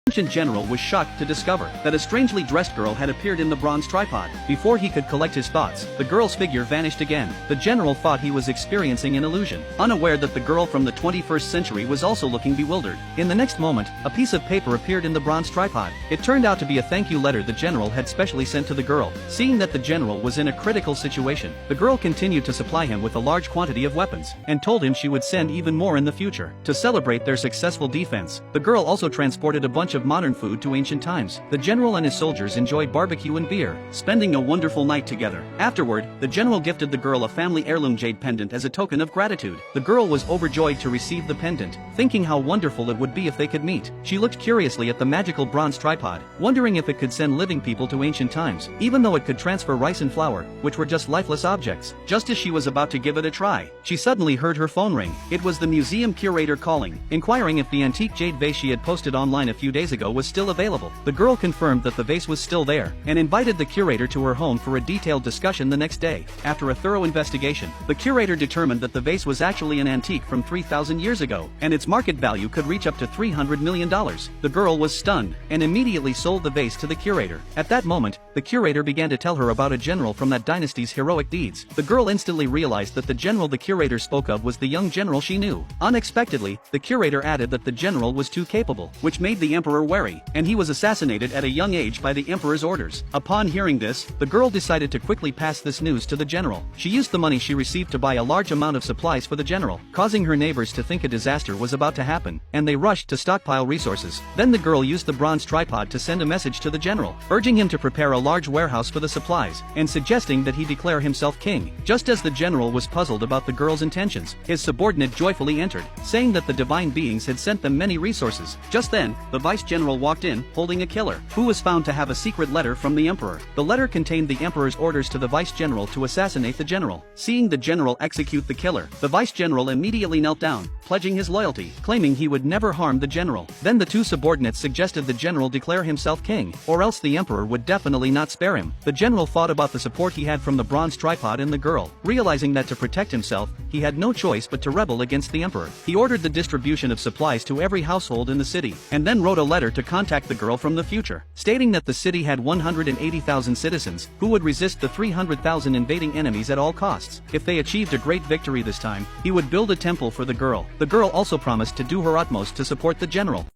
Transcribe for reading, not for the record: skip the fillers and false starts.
ancient general was shocked to discover that a strangely dressed girl had appeared in the bronze tripod. Before he could collect his thoughts, the girl's figure vanished again. The general thought he was experiencing an illusion, unaware that the girl from the 21st century was also looking bewildered. In the next moment, a piece of paper appeared in the bronze tripod. It turned out to be a thank you letter the general had specially sent to the girl. Seeing that the general was in a critical situation, the girl continued to supply him with a large quantity of weapons, and told him she would send even more in the future. To celebrate their successful defense, the girl also transported a bunch of modern food to ancient times. The general and his soldiers enjoyed barbecue and beer, spending a wonderful night together. Afterward, the general gifted the girl a family heirloom jade pendant as a token of gratitude. The girl was overjoyed to receive the pendant, thinking how wonderful it would be if they could meet. She looked curiously at the magical bronze tripod, wondering if it could send living people to ancient times, even though it could transfer rice and flour, which were just lifeless objects. Just as she was about to give it a try, she suddenly heard her phone ring. It was the museum curator calling, inquiring if the antique jade vase she had posted online a few days ago was still available. The girl confirmed that the vase was still there, and invited the curator to her home for a detailed discussion the next day. After a thorough investigation, the curator determined that the vase was actually an antique from 3,000 years ago, and its market value could reach up to $300 million. The girl was stunned, and immediately sold the vase to the curator. At that moment, the curator began to tell her about a general from that dynasty's heroic deeds. The girl instantly realized that the general the curator spoke of was the young general she knew. Unexpectedly, the curator added that the general was too capable, which made the emperor wary, and he was assassinated at a young age by the emperor's orders. Upon hearing this, the girl decided to quickly pass this news to the general. She used the money she received to buy a large amount of supplies for the general, causing her neighbors to think a disaster was about to happen, and they rushed to stockpile resources. Then the girl used the bronze tripod to send a message to the general, urging him to prepare a large warehouse for the supplies, and suggesting that he declare himself king. Just as the general was puzzled about the girl's intentions, his subordinate joyfully entered, saying that the divine beings had sent them many resources. Just then, the vice general walked in, holding a killer, who was found to have a secret letter from the emperor. The letter contained the emperor's orders to the vice general to assassinate the general. Seeing the general execute the killer, the vice general immediately knelt down, pledging his loyalty, claiming he would never harm the general. Then the two subordinates suggested the general declare himself king, or else the emperor would definitely not spare him. The general thought about the support he had from the bronze tripod and the girl, realizing that to protect himself, he had no choice but to rebel against the emperor. He ordered the distribution of supplies to every household in the city, and then wrote a letter to contact the girl from the future, stating that the city had 180,000 citizens who would resist the 300,000 invading enemies at all costs. If they achieved a great victory this time, he would build a temple for the girl. The girl also promised to do her utmost to support the general.